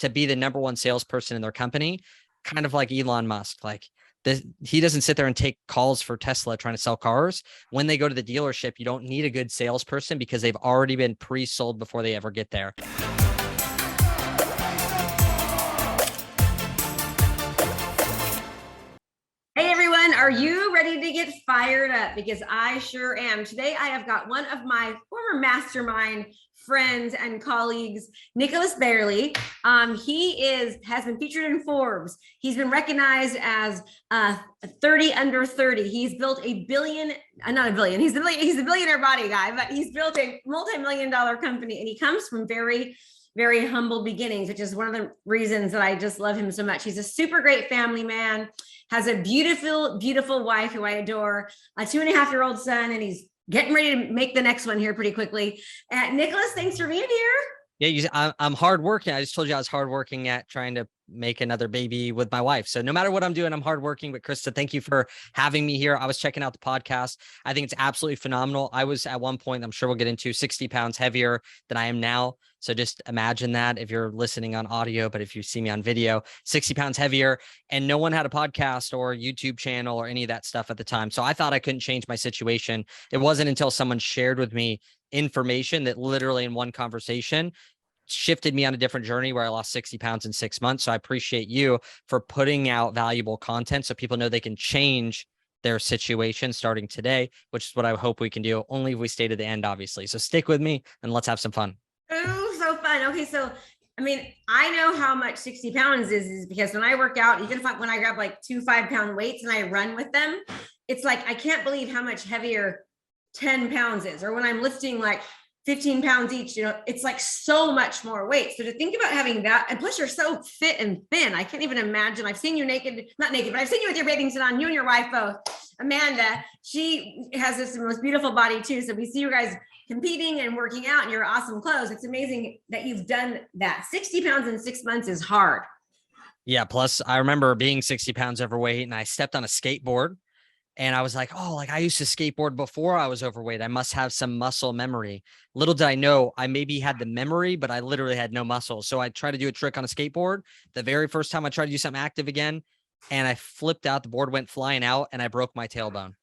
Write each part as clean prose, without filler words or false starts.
to be the number one salesperson in their company, kind of like Elon Musk. Like he doesn't sit there and take calls for Tesla trying to sell cars. When they go to the dealership, you don't need a good salesperson because they've already been pre-sold before they ever get there. Hey everyone, are you ready to get fired up? Because I sure am. Today I have got one of my former mastermind friends and colleagues, Nicholas Bayerle. He has been featured in Forbes. He's been recognized as 30 under 30. He's built a billion, not a billion, he's a billionaire body guy, but he's built a multi-million-dollar company, and he comes from very humble beginnings, which is one of the reasons that I just love him so much. He's a super great family man, has a beautiful wife who I adore, a 2.5-year-old son, and he's getting ready to make the next one here pretty quickly. Nicholas, thanks for being here. Yeah, I'm hardworking. I just told you I was hardworking at trying to make another baby with my wife. So no matter what I'm doing, I'm hardworking. But Krista, thank you for having me here. I was checking out the podcast. I think it's absolutely phenomenal. I was at one point, I'm sure we'll get into, 60 pounds heavier than I am now. So just imagine that if you're listening on audio, but if you see me on video, 60 pounds heavier, and no one had a podcast or YouTube channel or any of that stuff at the time. So I thought I couldn't change my situation. It wasn't until someone shared with me information that literally in one conversation shifted me on a different journey where I lost 60 pounds in 6 months. So I appreciate you for putting out valuable content so people know they can change their situation starting today, which is what I hope we can do, only if we stay to the end, obviously. So stick with me and let's have some fun. Oh, so fun. Okay, so I mean, I know how much 60 pounds is because when I work out, even when I grab like 2 5-pound weights and I run with them, it's like I can't believe how much heavier 10 pounds is. Or when I'm lifting like 15 pounds each, it's like so much more weight. So to think about having that, and plus you're so fit and thin, I can't even imagine. I've seen you naked, not naked, but I've seen you with your bathing suit on, you and your wife both. Amanda, she has this most beautiful body too. So we see you guys competing and working out in your awesome clothes. It's amazing that you've done that. 60 pounds in 6 months is hard. Yeah. Plus I remember being 60 pounds overweight and I stepped on a skateboard. And I was like, oh, like I used to skateboard before I was overweight. I must have some muscle memory. Little did I know I maybe had the memory, but I literally had no muscle. So I tried to do a trick on a skateboard. The very first time I tried to do something active again, and I flipped out, the board went flying out and I broke my tailbone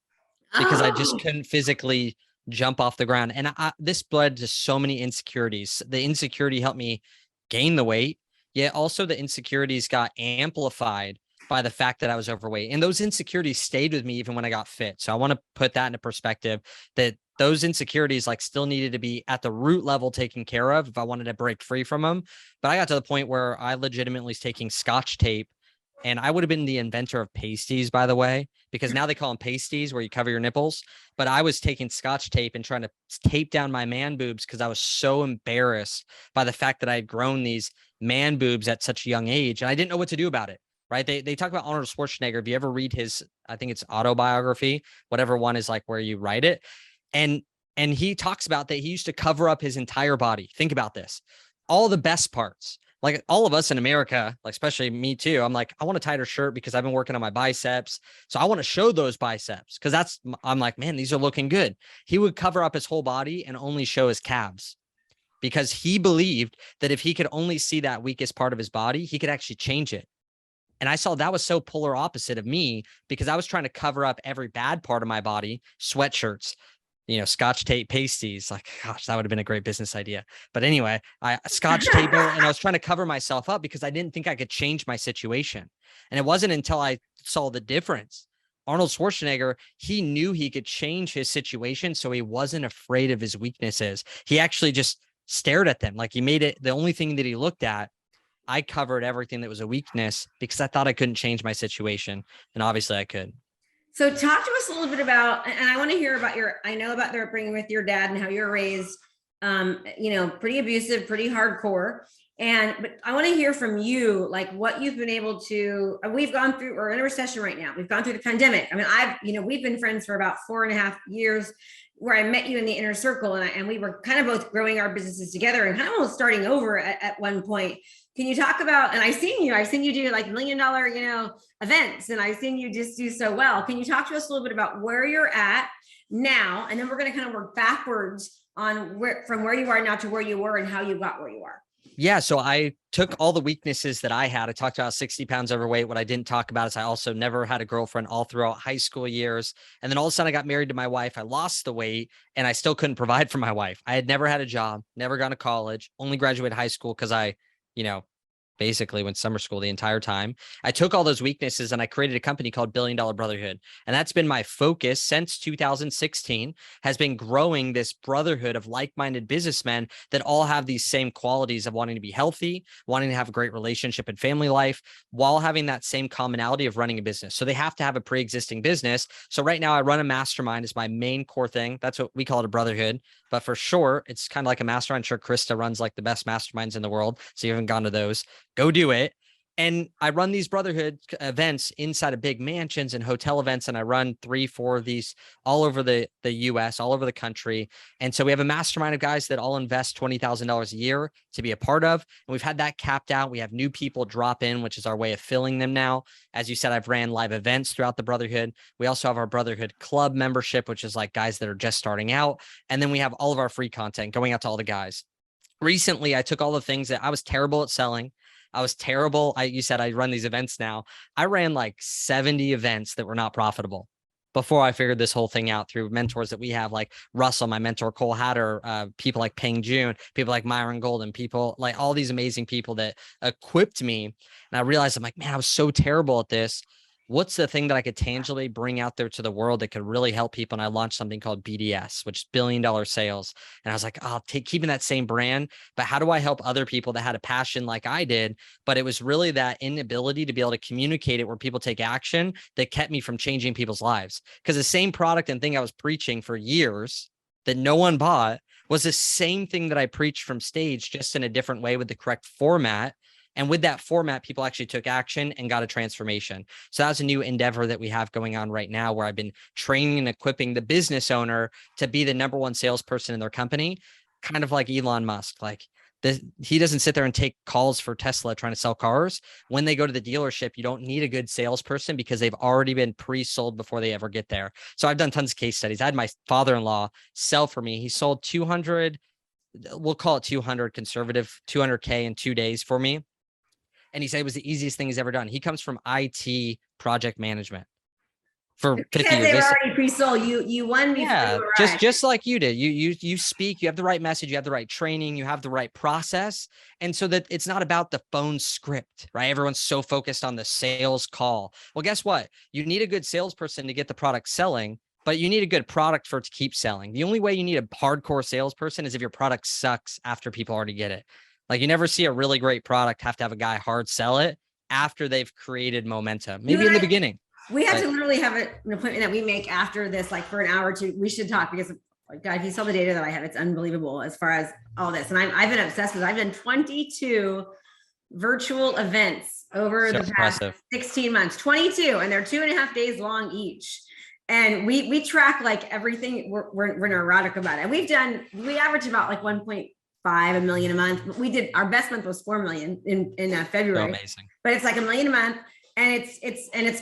because I just couldn't physically jump off the ground. And this led to so many insecurities. The insecurity helped me gain the weight, yet also the insecurities got amplified by the fact that I was overweight. And those insecurities stayed with me even when I got fit. So I want to put that into perspective, that those insecurities like still needed to be at the root level taken care of if I wanted to break free from them. But I got to the point where I legitimately was taking Scotch tape, and I would have been the inventor of pasties, by the way, because now they call them pasties where you cover your nipples. But I was taking Scotch tape and trying to tape down my man boobs because I was so embarrassed by the fact that I had grown these man boobs at such a young age. And I didn't know what to do about it. Right. They talk about Arnold Schwarzenegger. If you ever read his, I think it's autobiography, whatever one is like where you write it. And he talks about that he used to cover up his entire body. Think about this. All the best parts, like all of us in America, like especially me too. I'm like, I want a tighter shirt because I've been working on my biceps. So I want to show those biceps because I'm like, man, these are looking good. He would cover up his whole body and only show his calves because he believed that if he could only see that weakest part of his body, he could actually change it. And I saw that was so polar opposite of me because I was trying to cover up every bad part of my body, sweatshirts, Scotch tape pasties. Like, gosh, that would have been a great business idea. But anyway, I Scotch tape and I was trying to cover myself up because I didn't think I could change my situation. And it wasn't until I saw the difference. Arnold Schwarzenegger, he knew he could change his situation. So he wasn't afraid of his weaknesses. He actually just stared at them. Like he made it the only thing that he looked at. I covered everything that was a weakness because I thought I couldn't change my situation. And obviously I could. So talk to us a little bit about, and I want to hear about I know about their upbringing with your dad and how you're raised, pretty abusive, pretty hardcore. But I want to hear from you, like what you've been able to, we've gone through, we're in a recession right now. We've gone through the pandemic. I mean, we've been friends for about 4.5 years, where I met you in the inner circle, and we were kind of both growing our businesses together and kind of almost starting over at one point. Can you talk about, and I've seen you do like $1 million, events, and I've seen you just do so well. Can you talk to us a little bit about where you're at now? And then we're going to kind of work backwards on from where you are now to where you were and how you got where you are. Yeah. So I took all the weaknesses that I had. I talked about 60 pounds overweight. What I didn't talk about is I also never had a girlfriend all throughout high school years. And then all of a sudden I got married to my wife. I lost the weight and I still couldn't provide for my wife. I had never had a job, never gone to college, only graduated high school because I, you know, basically went summer school the entire time. I took all those weaknesses and I created a company called Billion Dollar Brotherhood. And that's been my focus since 2016, has been growing this brotherhood of like-minded businessmen that all have these same qualities of wanting to be healthy, wanting to have a great relationship and family life, while having that same commonality of running a business. So they have to have a pre-existing business. So right now I run a mastermind is my main core thing. That's what we call it, a brotherhood. But for sure, it's kind of like a mastermind. I'm sure Krista runs like the best masterminds in the world. So you haven't gone to those, go do it. And I run these brotherhood events inside of big mansions and hotel events. And I run 3-4 of these all over the US, all over the country. And so we have a mastermind of guys that all invest $20,000 a year to be a part of. And we've had that capped out. We have new people drop in, which is our way of filling them now. As you said, I've ran live events throughout the brotherhood. We also have our brotherhood club membership, which is like guys that are just starting out. And then we have all of our free content going out to all the guys. Recently, I took all the things that I was terrible at selling. I was terrible. You said I run these events now. I ran like 70 events that were not profitable before I figured this whole thing out through mentors that we have, like Russell, my mentor, Cole Hatter, people like Peng June, people like Myron Golden, people like all these amazing people that equipped me. And I realized I'm like, man, I was so terrible at this. What's the thing that I could tangibly bring out there to the world that could really help people? And I launched something called BDS, which is $1 billion sales. And I was like, I'll take keeping that same brand, but how do I help other people that had a passion like I did? But it was really that inability to be able to communicate it where people take action that kept me from changing people's lives. Because the same product and thing I was preaching for years that no one bought was the same thing that I preached from stage, just in a different way with the correct format. And with that format, people actually took action and got a transformation. So that's a new endeavor that we have going on right now, where I've been training and equipping the business owner to be the number one salesperson in their company, kind of like Elon Musk. Like he doesn't sit there and take calls for Tesla trying to sell cars. When they go to the dealership, you don't need a good salesperson because they've already been pre-sold before they ever get there. So I've done tons of case studies. I had my father-in-law sell for me. He sold 200, we'll call it 200 conservative, 200K in 2 days for me. And he said it was the easiest thing he's ever done. He comes from IT project management for 50 years. They were already pre-sold. You won before you arrived. just like you did. You speak, you have the right message, you have the right training, you have the right process. And so that it's not about the phone script, right? Everyone's so focused on the sales call. Well, guess what? You need a good salesperson to get the product selling, but you need a good product for it to keep selling. The only way you need a hardcore salesperson is if your product sucks after people already get it. Like you never see a really great product have to have a guy hard sell it after they've created momentum, maybe in the beginning. We have to literally have an appointment that we make after this, like for an hour or two. We should talk because, God, if you saw the data that I have, it's unbelievable as far as all this. And I've been obsessed with it. I've done 22 virtual events over the past 16 months, 22, and they're 2.5 days long each. And we track like everything. We're neurotic about it. We average about like 1.5 million a month. We did, our best month was 4 million in February. So amazing. But it's like 1 million a month. And it's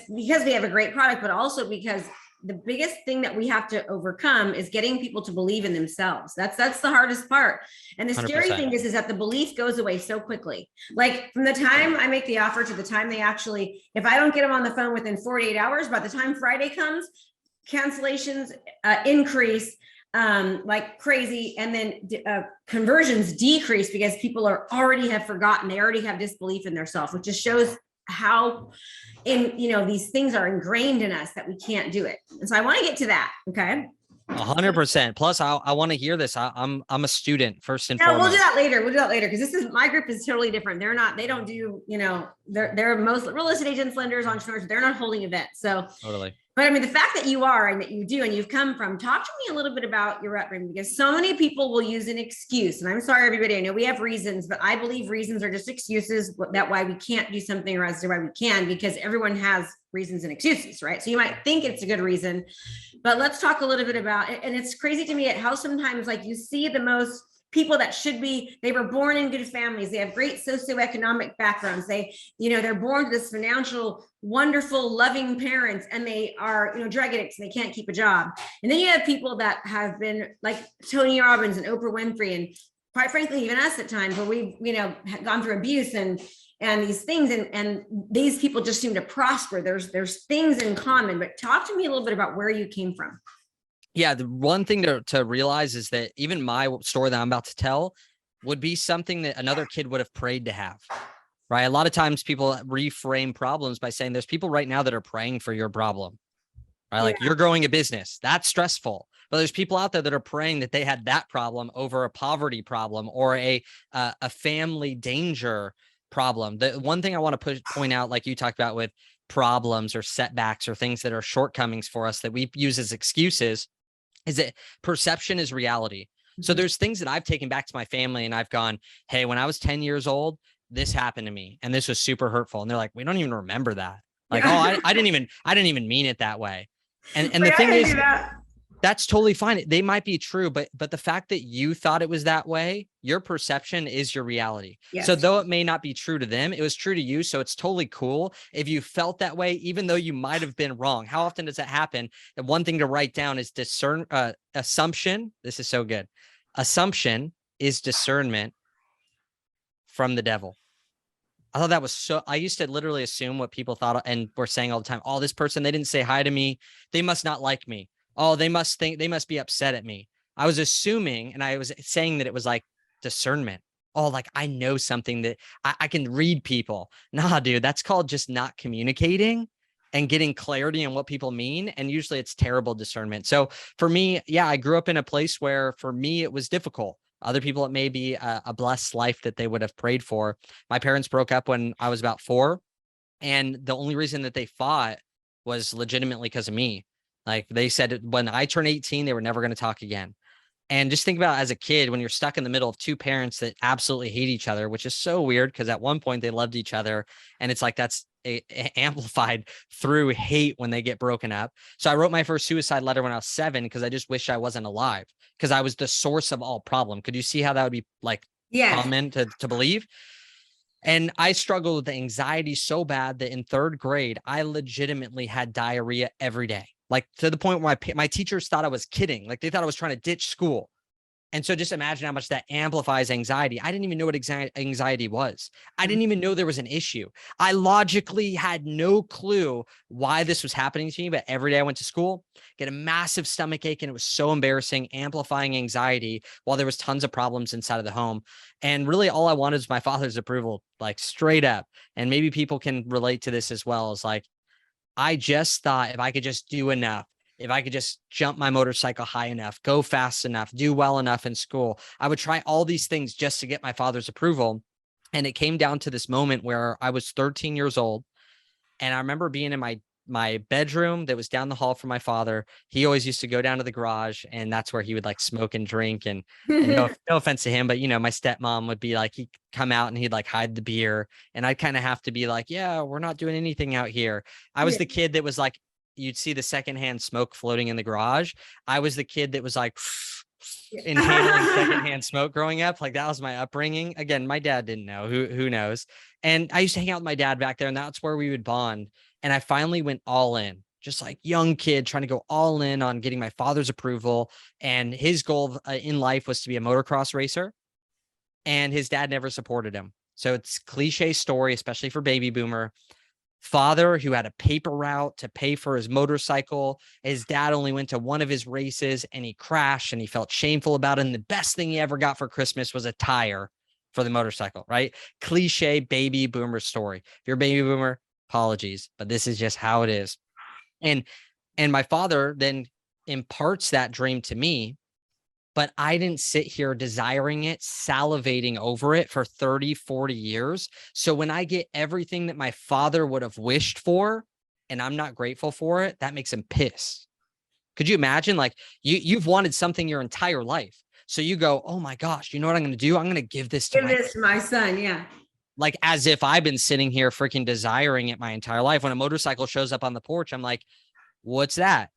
because we have a great product, but also because the biggest thing that we have to overcome is getting people to believe in themselves. That's the hardest part. And the scary 100%. thing is that the belief goes away so quickly. Like from the time I make the offer to the time they actually, if I don't get them on the phone within 48 hours, by the time Friday comes, cancellations increase like crazy. And then conversions decrease because people are already have forgotten. They already have disbelief in themselves, which just shows how these things are ingrained in us that we can't do it. And so I want to get to that. Okay. 100%. Plus I want to hear this. I'm a student first and foremost. We'll do that later. Because my group is totally different. They don't do, they're most real estate agents, lenders, entrepreneurs. They're not holding events. So totally. But I mean, the fact that you are and that you do and you've come from, talk to me a little bit about your upbringing, because so many people will use an excuse. And I'm sorry, everybody, I know we have reasons, but I believe reasons are just excuses that why we can't do something or as to why we can, because everyone has reasons and excuses, right? So you might think it's a good reason, but let's talk a little bit about it. And it's crazy to me at how sometimes like you see the most people that they were born in good families. They have great socioeconomic backgrounds. They're born to this financial, wonderful, loving parents, and they are, drug addicts and they can't keep a job. And then you have people that have been like Tony Robbins and Oprah Winfrey and quite frankly, even us at times where we've, gone through abuse and these things, and these people just seem to prosper. There's things in common. But talk to me a little bit about where you came from. Yeah, the one thing to realize is that even my story that I'm about to tell would be something that another kid would have prayed to have, right? A lot of times people reframe problems by saying there's people right now that are praying for your problem, right? Like you're growing a business, that's stressful. But there's people out there that are praying that they had that problem over a poverty problem or a family danger problem. The one thing I want to point out, like you talked about with problems or setbacks or things that are shortcomings for us that we use as excuses, is that perception is reality. So there's things that I've taken back to my family and I've gone, hey, when I was 10 years old, this happened to me and this was super hurtful. And they're like, we don't even remember that. Like, oh, I didn't even mean it that way. And the thing is, that's totally fine. They might be true, but the fact that you thought it was that way, your perception is your reality. Yes. So though it may not be true to them, it was true to you. So it's totally cool if you felt that way, even though you might have been wrong. How often does that happen? And one thing to write down is assumption. This is so good. Assumption is discernment from the devil. I thought that was so, I used to literally assume what people thought and were saying all the time. Oh, this person, they didn't say hi to me. They must not like me. Oh, they must be upset at me. I was assuming, and I was saying that it was like discernment. Oh, like I know something that I can read people. Nah, dude, that's called just not communicating and getting clarity on what people mean. And usually it's terrible discernment. So for me, yeah, I grew up in a place where for me, it was difficult. Other people, it may be a blessed life that they would have prayed for. My parents broke up when I was about 4. And the only reason that they fought was legitimately because of me. Like they said, when I turned 18, they were never going to talk again. And just think about as a kid, when you're stuck in the middle of two parents that absolutely hate each other, which is so weird because at one point they loved each other. And it's like that's amplified through hate when they get broken up. So I wrote my first suicide letter when I was 7 because I just wish I wasn't alive because I was the source of all problem. Could you see how that would be like common to believe? And I struggled with the anxiety so bad that in 3rd grade, I legitimately had diarrhea every day. Like to the point where my teachers thought I was kidding. Like they thought I was trying to ditch school. And so just imagine how much that amplifies anxiety. I didn't even know what anxiety was. I didn't even know there was an issue. I logically had no clue why this was happening to me. But every day I went to school, get a massive stomach ache. And it was so embarrassing, amplifying anxiety while there was tons of problems inside of the home. And really all I wanted was my father's approval, like straight up. And maybe people can relate to this as well. As like, I just thought if I could just do enough, if I could just jump my motorcycle high enough, go fast enough, do well enough in school, I would try all these things just to get my father's approval. And it came down to this moment where I was 13 years old. And I remember being in my bedroom that was down the hall from my father. He always used to go down to the garage and that's where he would like smoke and drink and no offense to him, but you know, my stepmom would be like, he'd come out and he'd like hide the beer. And I'd kind of have to be like, yeah, we're not doing anything out here. I was the kid that was like, you'd see the secondhand smoke floating in the garage. I was the kid that was like inhaling secondhand smoke growing up. Like that was my upbringing. Again, my dad didn't know, who knows. And I used to hang out with my dad back there and that's where we would bond. And I finally went all in, just like young kid trying to go all in on getting my father's approval. And his goal in life was to be a motocross racer. And his dad never supported him. So it's cliche story, especially for baby boomer. Father who had a paper route to pay for his motorcycle. His dad only went to one of his races and he crashed and he felt shameful about it. And the best thing he ever got for Christmas was a tire for the motorcycle, right? Cliche baby boomer story. If you're a baby boomer, apologies, but this is just how it is. And my father then imparts that dream to me, but I didn't sit here desiring it, salivating over it for 30, 40 years. So when I get everything that my father would have wished for, and I'm not grateful for it, that makes him pissed. Could you imagine? Like you've wanted something your entire life. So you go, oh my gosh, you know what I'm going to do? I'm going to give this to my son. Yeah. Like as if I've been sitting here freaking desiring it my entire life. When a motorcycle shows up on the porch, I'm like, what's that?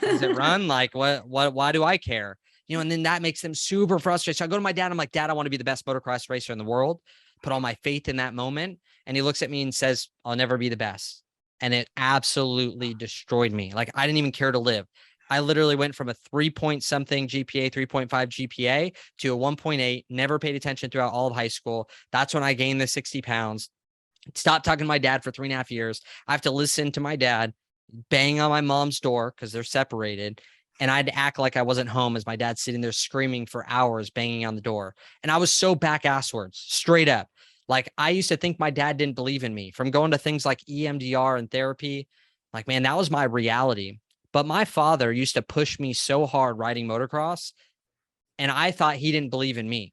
Does it run? Like why do I care? You know, and then that makes them super frustrated. So I go to my dad. I'm like, Dad, I want to be the best motocross racer in the world. Put all my faith in that moment. And he looks at me and says, I'll never be the best. And it absolutely destroyed me. Like I didn't even care to live. I literally went from a 3 point something GPA, 3.5 GPA to a 1.8, never paid attention throughout all of high school. That's when I gained the 60 pounds. Stopped talking to my dad for 3.5 years. I have to listen to my dad bang on my mom's door because they're separated. And I'd act like I wasn't home as my dad's sitting there screaming for hours, banging on the door. And I was so back asswards, straight up. Like I used to think my dad didn't believe in me from going to things like EMDR and therapy. Like, man, that was my reality. But my father used to push me so hard riding motocross, and I thought he didn't believe in me.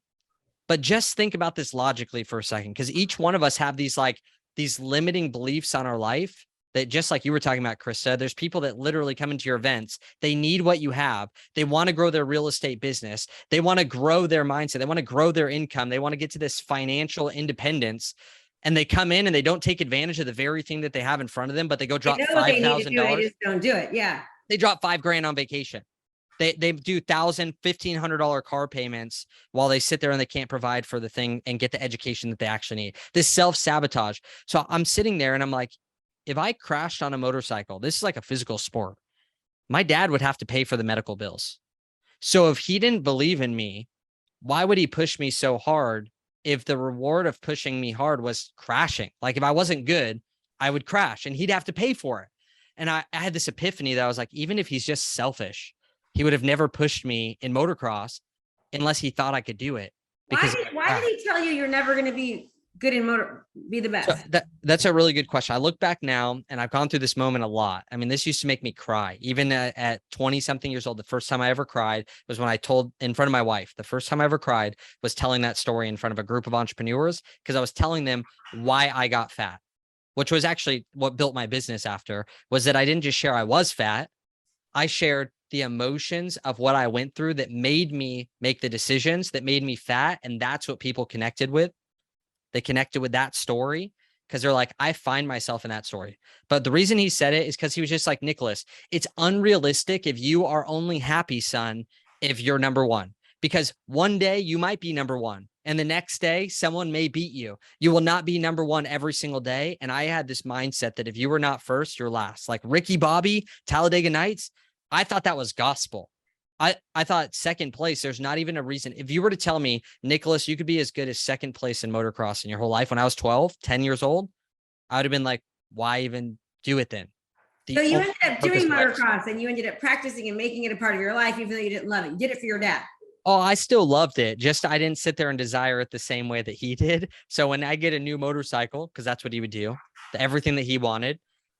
But just think about this logically for a second, because each one of us have these limiting beliefs on our life that, just like you were talking about, Krista, there's people that literally come into your events. They need what you have. They want to grow their real estate business. They want to grow their mindset. They want to grow their income. They want to get to this financial independence. And they come in and they don't take advantage of the very thing that they have in front of them, but they go drop $5,000. They just don't do it. Yeah. They drop $5,000 on vacation. They do $1,000, $1,500 car payments while they sit there and they can't provide for the thing and get the education that they actually need. This self-sabotage. So I'm sitting there and I'm like, if I crashed on a motorcycle, this is like a physical sport. My dad would have to pay for the medical bills. So if he didn't believe in me, why would he push me so hard if the reward of pushing me hard was crashing? Like if I wasn't good, I would crash and he'd have to pay for it. And I had this epiphany that I was like, even if he's just selfish, he would have never pushed me in motocross unless he thought I could do it. Because why did he tell you you're never going to be good in be the best? So that's a really good question. I look back now and I've gone through this moment a lot. I mean, this used to make me cry. Even at 20 something years old, the first time I ever cried was when I told in front of my wife. The first time I ever cried was telling that story in front of a group of entrepreneurs, because I was telling them why I got fat, which was actually what built my business after, was that I didn't just share I was fat. I shared the emotions of what I went through that made me make the decisions that made me fat. And that's what people connected with. They connected with that story because they're like, I find myself in that story. But the reason he said it is because he was just like, Nicholas, it's unrealistic if you are only happy, son, if you're number one, because one day you might be number one and the next day someone may beat you. You will not be number one every single day. And I had this mindset that if you were not first, you're last. Like Ricky Bobby, Talladega Nights, I thought that was gospel. I thought second place, there's not even a reason. If you were to tell me, Nicholas, you could be as good as second place in motocross in your whole life when I was 12, 10 years old, I would have been like, why even do it then? So you ended up doing motocross and you ended up practicing and making it a part of your life, even though you didn't love it. You did it for your dad. Oh, I still loved it. Just I didn't sit there and desire it the same way that he did. So when I get a new motorcycle, because that's what he would do, everything that he wanted,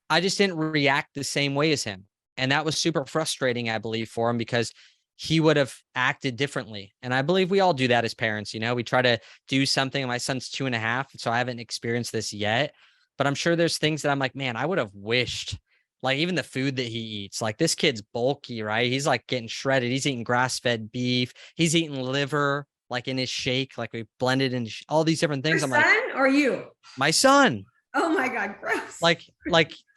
I just didn't react the same way as him. And that was super frustrating, I believe, for him, because he would have acted differently. And I believe we all do that as parents. You know, we try to do something. My son's 2.5, so I haven't experienced this yet, but I'm sure there's things that I'm like, man, I would have wished, like even the food that he eats, like this kid's bulky, right? He's like getting shredded. He's eating grass-fed beef. He's eating liver, like in his shake, like we blended in all these different things. Your I'm son like, or you? My son. Oh my God, gross. Like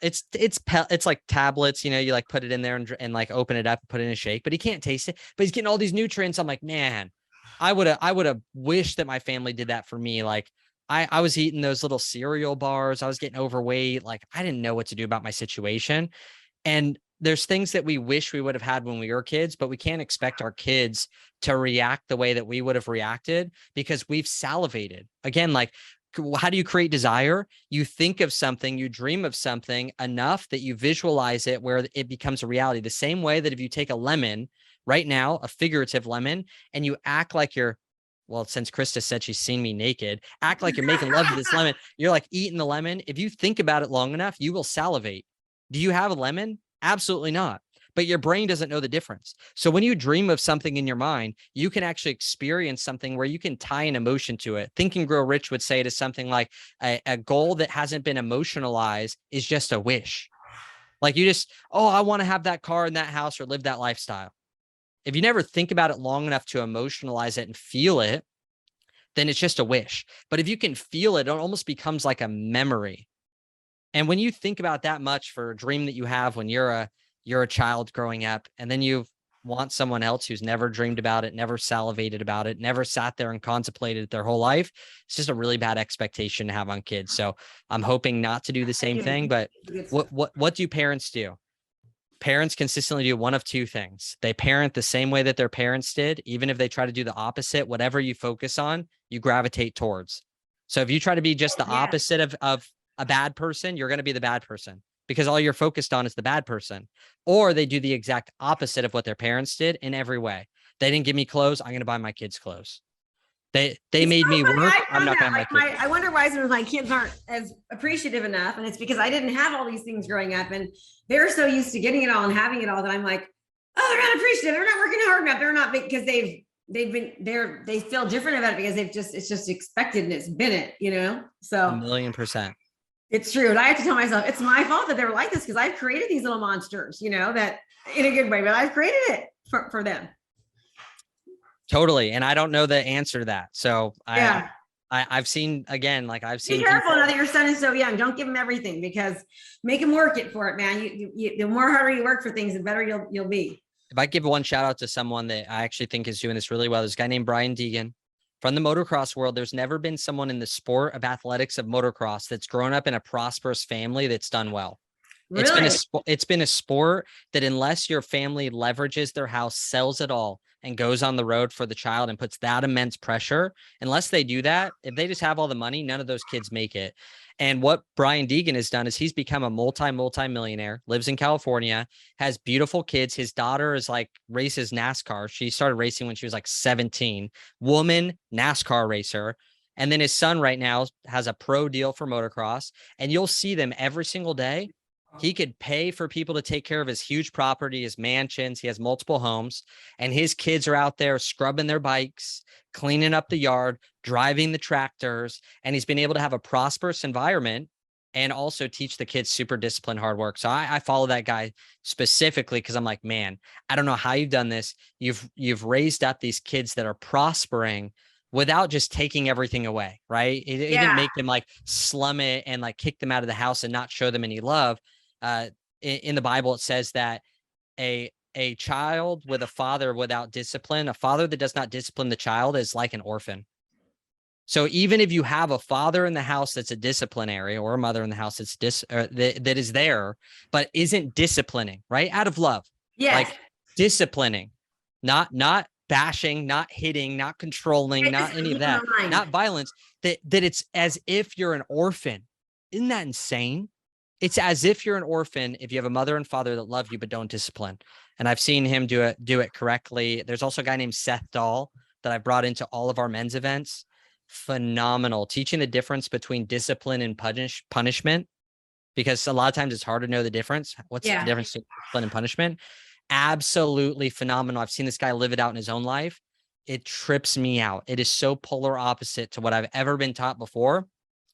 it's like tablets, you know, you like put it in there and like open it up and put it in a shake, but he can't taste it, but he's getting all these nutrients. I'm like, man, I would have wished that my family did that for me. Like I was eating those little cereal bars. I was getting overweight. Like I didn't know what to do about my situation. And there's things that we wish we would have had when we were kids, but we can't expect our kids to react the way that we would have reacted because we've salivated. Again, like, how do you create desire? You think of something, you dream of something enough that you visualize it where it becomes a reality. The same way that if you take a lemon right now, a figurative lemon, and you act like you're, well, since Krista said she's seen me naked, act like you're making love to this lemon. You're like eating the lemon. If you think about it long enough, you will salivate. Do you have a lemon? Absolutely not. But your brain doesn't know the difference. So when you dream of something in your mind, you can actually experience something where you can tie an emotion to it. Think and Grow Rich would say it is something like a goal that hasn't been emotionalized is just a wish. Like you just, oh, I want to have that car and that house or live that lifestyle. If you never think about it long enough to emotionalize it and feel it, then it's just a wish. But if you can feel it, it almost becomes like a memory. And when you think about that much for a dream that you have when you're a child growing up, and then you want someone else who's never dreamed about it, never salivated about it, never sat there and contemplated it their whole life, it's just a really bad expectation to have on kids. So I'm hoping not to do the same thing, but what do parents do? Parents consistently do one of two things. They parent the same way that their parents did. Even if they try to do the opposite, whatever you focus on, you gravitate towards. So if you try to be just the Yeah. opposite of a bad person, you're going to be the bad person because all you're focused on is the bad person. Or they do the exact opposite of what their parents did in every way. They didn't give me clothes. I'm going to buy my kids clothes. They It's made so me funny. work. I I'm found not that going to like my kids. I wonder why some of my kids aren't as appreciative enough. And it's because I didn't have all these things growing up and they're so used to getting it all and having it all that I'm like, oh, they're not appreciative. They're not working hard enough. They're not because they feel different about it because it's just expected and it's been it, you know? So 1,000,000%. it's true. And I have to tell myself it's my fault that they're like this because I've created these little monsters, you know, that in a good way, but I've created it for them. Totally. And I don't know the answer to that. So Yeah. I've seen, again, like I've seen Be careful people, now that your son is so young. Don't give him everything because make him work it for it, man. The more harder you work for things, the better you'll be. if I give one shout out to someone that I actually think is doing this really well, there's a guy named Brian Deegan from the motocross world. There's never been someone in the sport of athletics of motocross that's grown up in a prosperous family that's done well. Really? It's been a sport that unless your family leverages their house, sells it all, and goes on the road for the child and puts that immense pressure, unless they do that, if they just have all the money, none of those kids make it. And what Brian Deegan has done is he's become a multi-millionaire, lives in California, has beautiful kids. His daughter is like races NASCAR. She started racing when she was like 17, woman NASCAR racer. And then his son right now has a pro deal for motocross, and you'll see them every single day. He could pay for people to take care of his huge property, his mansions. He has multiple homes, and his kids are out there scrubbing their bikes, cleaning up the yard, driving the tractors. And he's been able to have a prosperous environment and also teach the kids super disciplined, hard work. So I follow that guy specifically because I'm like, man, I don't know how you've done this. You've raised up these kids that are prospering without just taking everything away, right? It didn't make them like slum it and like kick them out of the house and not show them any love. In the Bible, it says that a child with a father without discipline, a father that does not discipline the child is like an orphan. So even if you have a father in the house that's a disciplinary or a mother in the house that's that is there, but isn't disciplining, right? Out of love, like disciplining, not bashing, not hitting, not controlling, not any of that, not violence, that it's as if you're an orphan. Isn't that insane? It's as if you're an orphan if you have a mother and father that love you but don't discipline. And I've seen him do it correctly. There's also a guy named Seth Dahl that I brought into all of our men's events. Phenomenal, teaching the difference between discipline and punishment, because a lot of times it's hard to know the difference. What's the difference between discipline and punishment? Absolutely phenomenal. I've seen this guy live it out in his own life. It trips me out. It is so polar opposite to what I've ever been taught before.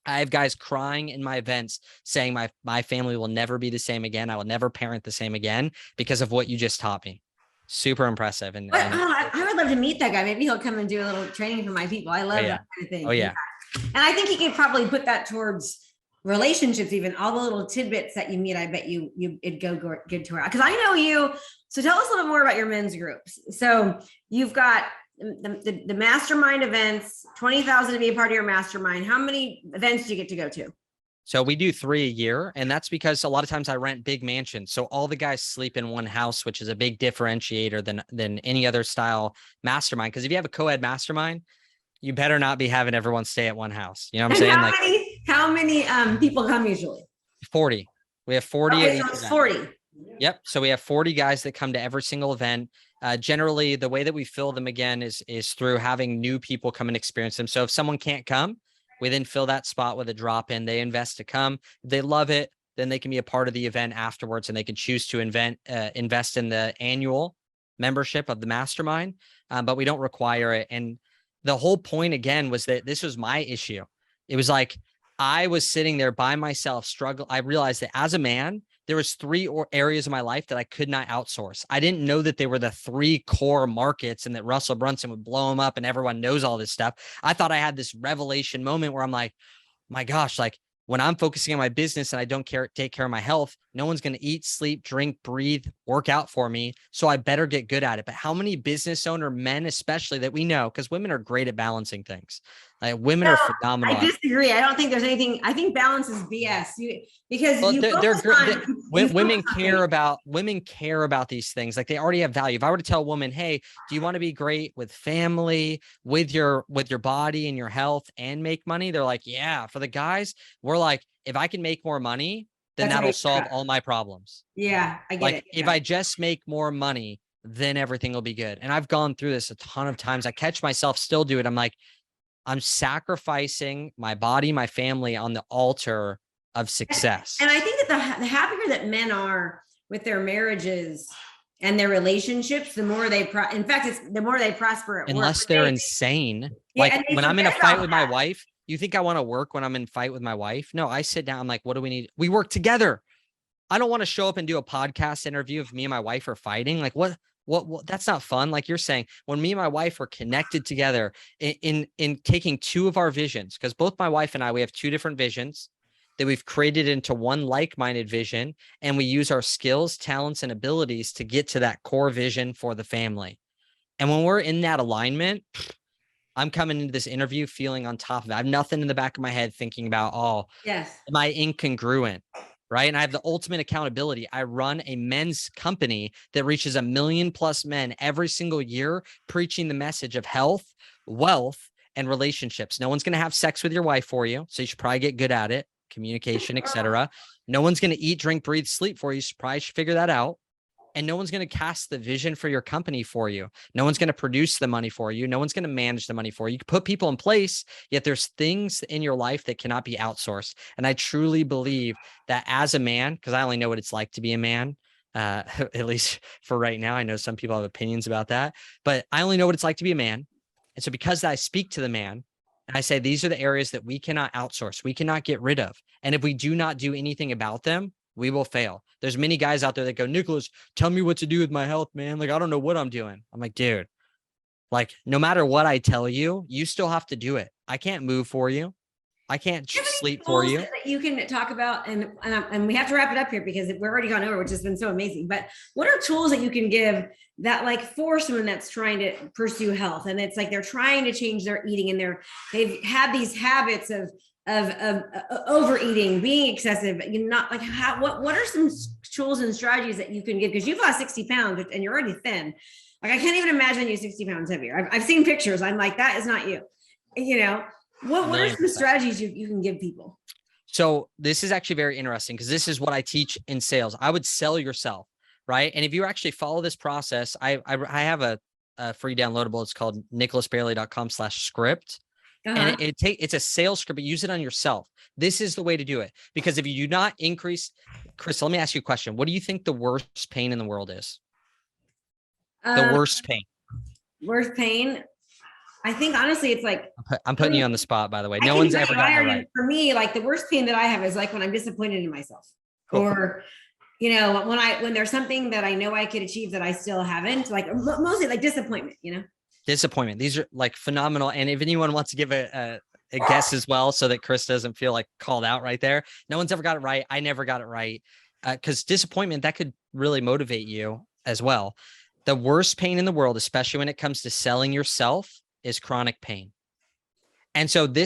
I have guys crying in my events saying my family will never be the same again. I will never parent the same again because of what you just taught me. Super impressive. And I would love to meet that guy. Maybe he'll come and do a little training for my people. I love that kind of thing. Oh yeah. And I think he could probably put that towards relationships, even all the little tidbits that you meet. I bet it'd go good to her. Because I know you. So tell us a little more about your men's groups. So you've got the mastermind events, 20,000 to be a part of your mastermind. How many events do you get to go to? So we do 3 a year, and that's because a lot of times I rent big mansions. So all the guys sleep in one house, which is a big differentiator than any other style mastermind. Because if you have a co-ed mastermind, you better not be having everyone stay at one house. You know what I'm saying? How many people come usually? 40. We have 40. Okay, so it's 40. Yep. So we have 40 guys that come to every single event. Generally, the way that we fill them again is through having new people come and experience them. So if someone can't come, we then fill that spot with a drop in. They invest to come. If they love it, then they can be a part of the event afterwards, and they can choose to invest in the annual membership of the mastermind. But we don't require it. And the whole point again was that this was my issue. It was like I was sitting there by myself, struggle. I realized that as a man, there was 3 areas of my life that I could not outsource. I didn't know that they were the 3 core markets and that Russell Brunson would blow them up and everyone knows all this stuff. I thought I had this revelation moment where I'm like, my gosh, like when I'm focusing on my business and I don't take care of my health, no one's going to eat, sleep, drink, breathe, work out for me. So I better get good at it. But how many business owner men, especially that we know, because women are great at balancing things. Like women No, are phenomenal. I disagree. I don't think there's anything. I think balance is BS. Because Well, you they're focus great. on you focus Women on care things. about these things. Like they already have value. If I were to tell a woman, hey, do you want to be great with family, with your body and your health and make money? They're like, yeah. For the guys, we're like, if I can make more money, then That's all that'll you solve got. all my problems. Yeah, I get Like it. if Yeah. I just make more money, then everything will be good. And I've gone through this a ton of times. I catch myself still do it. I'm like, I'm sacrificing my body, my family on the altar of success. And I think that the happier that men are with their marriages and their relationships, the more they in fact, it's the more they prosper at work. Unless they're insane. Yeah, Like and they when I'm in a forget fight about with my that. wife, you think I want to work when I'm in a fight with my wife? No, I sit down. I'm like, what do we need? We work together. I don't want to show up and do a podcast interview if me and my wife are fighting. Like what that's not fun. Like you're saying, when me and my wife are connected together in taking two of our visions, because both my wife and I, we have two different visions that we've created into one like-minded vision, and we use our skills, talents, and abilities to get to that core vision for the family. And when we're in that alignment, I'm coming into this interview feeling on top of it. I have nothing in the back of my head thinking about, oh, Yes. am I incongruent? Right. And I have the ultimate accountability. I run a men's company that reaches 1 million+ men every single year, preaching the message of health, wealth, and relationships. No one's going to have sex with your wife for you. So you should probably get good at it, communication, etc. No one's going to eat, drink, breathe, sleep for you. So probably should figure that out. And no one's going to cast the vision for your company for you. No one's going to produce the money for you. No one's going to manage the money for you. You can put people in place, yet there's things in your life that cannot be outsourced. And I truly believe that as a man, because I only know what it's like to be a man, at least for right now. I know some people have opinions about that, but I only know what it's like to be a man. And so because I speak to the man, and I say, these are the areas that we cannot outsource, we cannot get rid of. And if we do not do anything about them, we will fail. There's many guys out there that go, Nicholas, tell me what to do with my health, man. Like, I don't know what I'm doing. I'm like, dude, like, no matter what I tell you, you still have to do it. I can't move for you. I can't sleep for you. That you can talk about, and we have to wrap it up here because we're already gone over, which has been so amazing. But what are tools that you can give that, like, for someone that's trying to pursue health, and it's like they're trying to change their eating, and they've had these habits of overeating, being excessive, not like what are some tools and strategies that you can give? Because you've lost 60 pounds and you're already thin. Like, I can't even imagine you 60 pounds heavier. I've seen pictures. I'm like, that is not you. What are some strategies you can give people? So this is actually very interesting because this is what I teach in sales. I would sell yourself, right? And if you actually follow this process, I have a free downloadable. It's called nicholasbayerle.com/script. And it's a sales script, but use it on yourself. This is the way to do it. Because if you do not increase, Krista, let me ask you a question. What do you think the worst pain in the world is? The worst pain. Worst pain. I think honestly, it's like, I'm putting you on the spot, by the way. No one's ever gotten it right. For me, like, the worst pain that I have is like when I'm disappointed in myself, cool. Or when there's something that I know I could achieve that I still haven't, like mostly like disappointment, Disappointment. These are like phenomenal. And if anyone wants to give a guess as well, so that Chris doesn't feel like called out right there, no one's ever got it right. I never got it right. Because disappointment, that could really motivate you as well. The worst pain in the world, especially when it comes to selling yourself, is chronic pain. And so the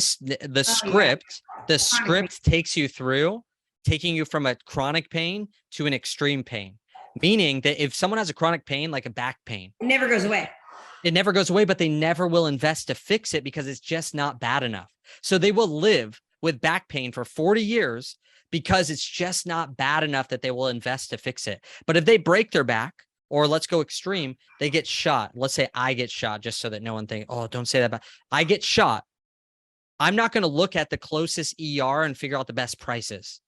script takes you through, taking you from a chronic pain to an extreme pain. Meaning that if someone has a chronic pain, like a back pain, it never goes away. It never goes away, but they never will invest to fix it because it's just not bad enough. So they will live with back pain for 40 years because it's just not bad enough that they will invest to fix it. But if they break their back, or let's go extreme, they get shot. Let's say I get shot, just so that no one thinks, oh, don't say that. But I get shot. I'm not going to look at the closest ER and figure out the best prices.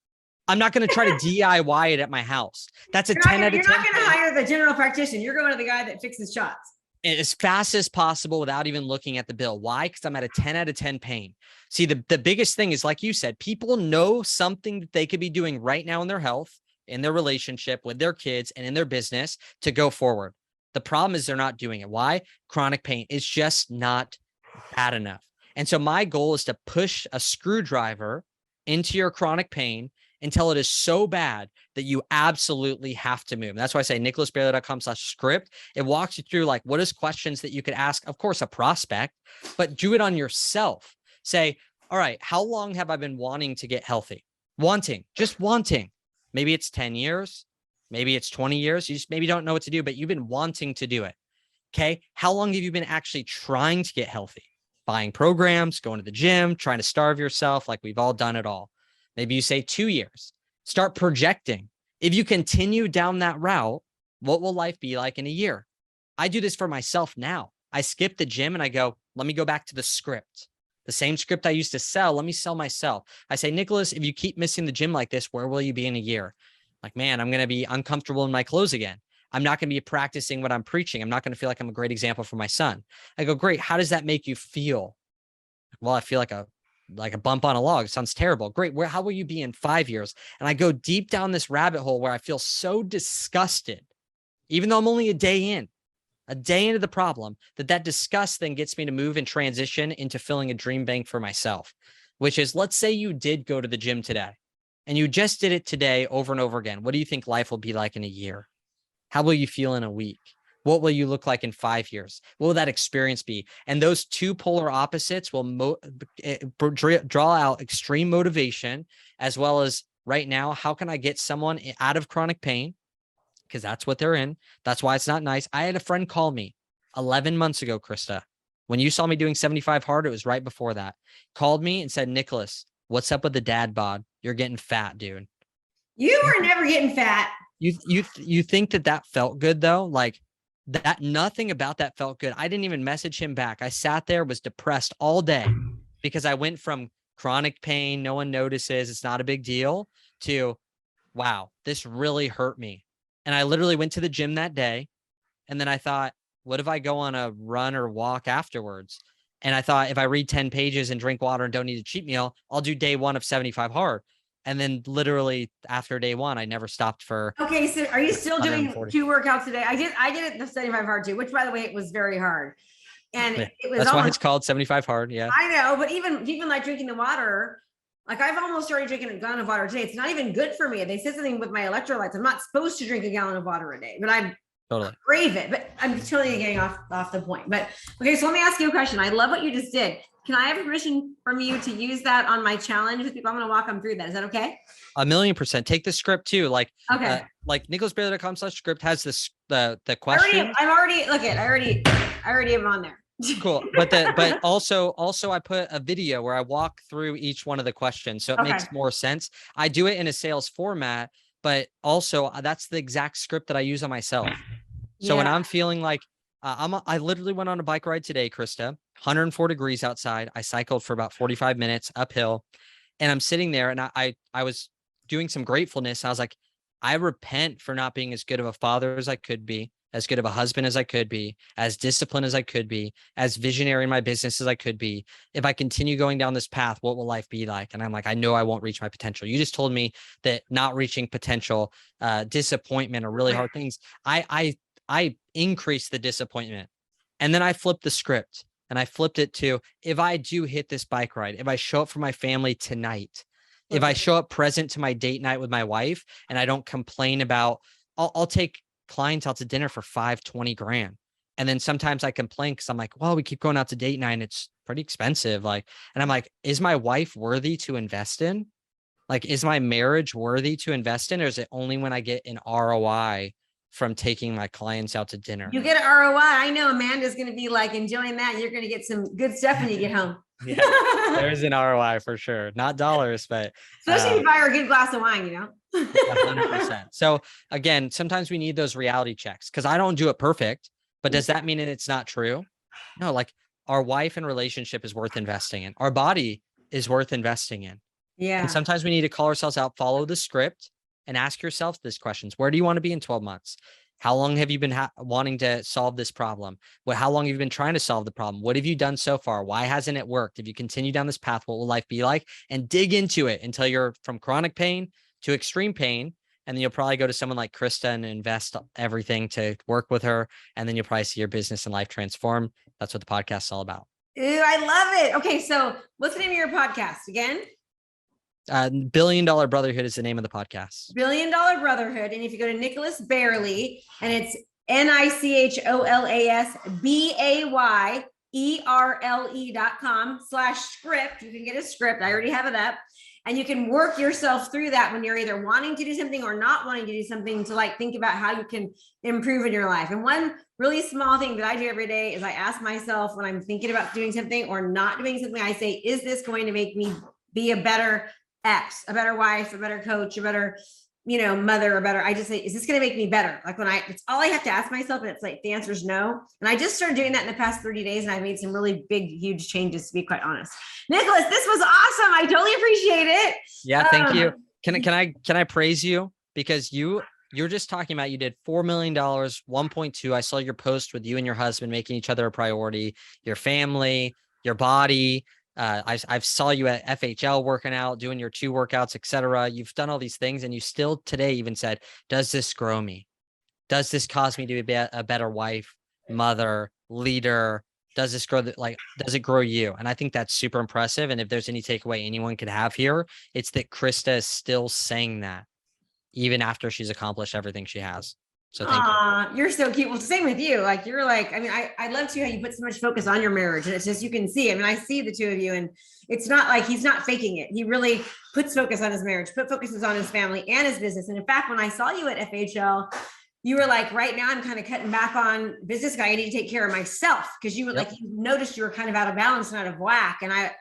I'm not going to try to DIY it at my house. That's a 10 out of 10. You're not going to hire the general practitioner. You're going to the guy that fixes shots. As fast as possible without even looking at the bill. Why? Because I'm at a 10 out of 10 pain. See, the biggest thing is, like you said, people know something that they could be doing right now in their health, in their relationship with their kids, and in their business to go forward. The problem is they're not doing it. Why? Chronic pain. It's just not bad enough. And so my goal is to push a screwdriver into your chronic pain until it is so bad that you absolutely have to move. And that's why I say nicholasbayerle.com/script. It walks you through, like, what is questions that you could ask, of course, a prospect, but do it on yourself. Say, all right, how long have I been wanting to get healthy? Just wanting. Maybe it's 10 years. Maybe it's 20 years. You just maybe don't know what to do, but you've been wanting to do it. Okay. How long have you been actually trying to get healthy? Buying programs, going to the gym, trying to starve yourself. Like we've all done it all. Maybe you say 2 years. Start projecting. If you continue down that route, what will life be like in a year? I do this for myself now. I skip the gym and I go, let me go back to the script. The same script I used to sell, let me sell myself. I say, Nicholas, if you keep missing the gym like this, where will you be in a year? Like, man, I'm going to be uncomfortable in my clothes again. I'm not going to be practicing what I'm preaching. I'm not going to feel like I'm a great example for my son. I go, great. How does that make you feel? Well, I feel like a bump on a log. It sounds terrible. Great. How will you be in 5 years? And I go deep down this rabbit hole where I feel so disgusted, even though I'm only a day into the problem, that disgust then gets me to move and transition into filling a dream bank for myself, which is, let's say you did go to the gym today and you just did it today over and over again. What do you think life will be like in a year? How will you feel in a week? What will you look like in 5 years? What will that experience be? And those two polar opposites will draw out extreme motivation, as well as right now, how can I get someone out of chronic pain? Because that's what they're in. That's why it's not nice. I had a friend call me 11 months ago, Krista. When you saw me doing 75 hard, it was right before that. Called me and said, Nicholas, what's up with the dad bod? You're getting fat, dude. You were never getting fat. You think that felt good though? Like that, nothing about that felt good. I didn't even message him back. I sat there, was depressed all day because I went from chronic pain, no one notices, it's not a big deal, to, wow, this really hurt me. And I literally went to the gym that day. And then I thought, what if I go on a run or walk afterwards? And I thought, if I read 10 pages and drink water and don't eat a cheat meal, I'll do day 1 of 75 hard. And then literally after day 1, I never stopped for. Okay. So are you still doing 2 workouts a day? I did it the 75 hard too, which by the way, it was very hard. And it was That's why it's called 75 hard. Yeah. I know. But even like drinking the water, like I've almost started drinking a gallon of water today. It's not even good for me. They said something with my electrolytes. I'm not supposed to drink a gallon of water a day, but I totally crave it. But I'm totally getting off the point. But okay, so let me ask you a question. I love what you just did. Can I have permission from you to use that on my challenge with people? I'm going to walk them through that. Is that okay? 1,000,000%. Take the script too. Like, okay. Like nicholasbayerle.com/script has this, the question. I already am on there. Cool. But also I put a video where I walk through each one of the questions. So it makes more sense. I do it in a sales format, but also that's the exact script that I use on myself. So when I'm feeling like I literally went on a bike ride today, Krista, 104 degrees outside. I cycled for about 45 minutes uphill, and I'm sitting there and I was doing some gratefulness. I was like, I repent for not being as good of a father as I could be, as good of a husband as I could be, as disciplined as I could be, as visionary in my business as I could be. If I continue going down this path, what will life be like? And I'm like, I know I won't reach my potential. You just told me that not reaching potential, disappointment are really hard things. I increased the disappointment. And then I flipped the script and I flipped it to, if I do hit this bike ride, if I show up for my family tonight, if I show up present to my date night with my wife and I don't complain about, I'll take clients out to dinner for $20 grand. And then sometimes I complain because I'm like, well, we keep going out to date night and it's pretty expensive. Like, and I'm like, is my wife worthy to invest in? Like, is my marriage worthy to invest in? Or is it only when I get an ROI from taking my clients out to dinner? You get an ROI. I know Amanda's going to be like enjoying that. You're going to get some good stuff when you get home. Yeah, there's an ROI for sure. Not dollars, but especially if you buy her a good glass of wine, 100%. So again, sometimes we need those reality checks because I don't do it perfect, but does that mean that it's not true? No, like our wife and relationship is worth investing in. Our body is worth investing in. Yeah. And sometimes we need to call ourselves out, follow the script, and ask yourself these questions. Where do you want to be in 12 months? How long have you been wanting to solve this problem? How long have you been trying to solve the problem? What have you done so far? Why hasn't it worked? If you continue down this path, what will life be like? And dig into it until you're from chronic pain to extreme pain. And then you'll probably go to someone like Krista and invest everything to work with her. And then you'll probably see your business and life transform. That's what the podcast is all about. Ooh, I love it. Okay. So what's the name of your podcast again? $1 Billion Brotherhood is the name of the podcast. $1 Billion Brotherhood. And if you go to Nicholas Bayerle, and it's NicholasBay.com, ERLE.com/script. You can get a script. I already have it up. And you can work yourself through that when you're either wanting to do something or not wanting to do something, to like think about how you can improve in your life. And one really small thing that I do every day is I ask myself when I'm thinking about doing something or not doing something, I say, is this going to make me be a better X, a better wife, a better coach, a better, mother, or better. I just say, is this going to make me better? Like it's all I have to ask myself. And it's like, the answer is no. And I just started doing that in the past 30 days. And I've made some really big, huge changes, to be quite honest. Nicholas, this was awesome. I totally appreciate it. Yeah. Thank you. Can I praise you? Because you're just talking about, you did $4 million, 1.2. I saw your post with you and your husband making each other a priority, your family, your body. I've saw you at FHL working out, doing your 2 workouts, etc. You've done all these things, and you still today even said, does this grow me? Does this cause me to be a better wife, mother, leader? Does this grow does it grow you? And I think that's super impressive. And if there's any takeaway anyone could have here, it's that Krista is still saying that even after she's accomplished everything she has. So thank you. You're so cute. Well, same with you. Like, you're like, I mean, I love too how you put so much focus on your marriage, and it's just, you can see, I mean, I see the 2 of you, and it's not like he's not faking it. He really puts focus on his marriage, focuses on his family and his business. And in fact, when I saw you at FHL, you were like, right now I'm kind of cutting back on business guy. I need to take care of myself. Cause you were like, you noticed you were kind of out of balance and out of whack. And I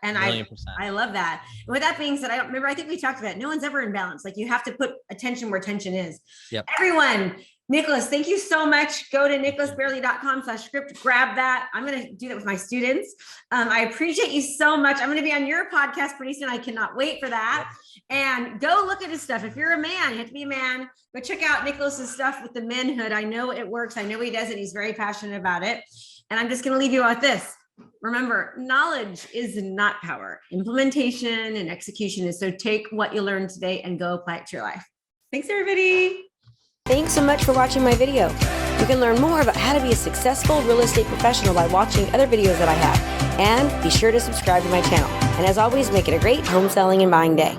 love that. And with that being said, I think we talked about it. No one's ever in balance. Like, you have to put attention where attention is. Yep. Everyone, Nicholas, thank you so much. Go to nicholasbayerle.com/script, grab that. I'm going to do that with my students. I appreciate you so much. I'm going to be on your podcast pretty soon. I cannot wait for that. And go look at his stuff. If you're a man, you have to be a man, go check out Nicholas's stuff with the manhood. I know it works. I know he does it. He's very passionate about it. And I'm just going to leave you with this. Remember, knowledge is not power. Implementation and execution is. So take what you learned today and go apply it to your life. Thanks, everybody. Thanks so much for watching my video. You can learn more about how to be a successful real estate professional by watching other videos that I have. And be sure to subscribe to my channel. And as always, make it a great home selling and buying day.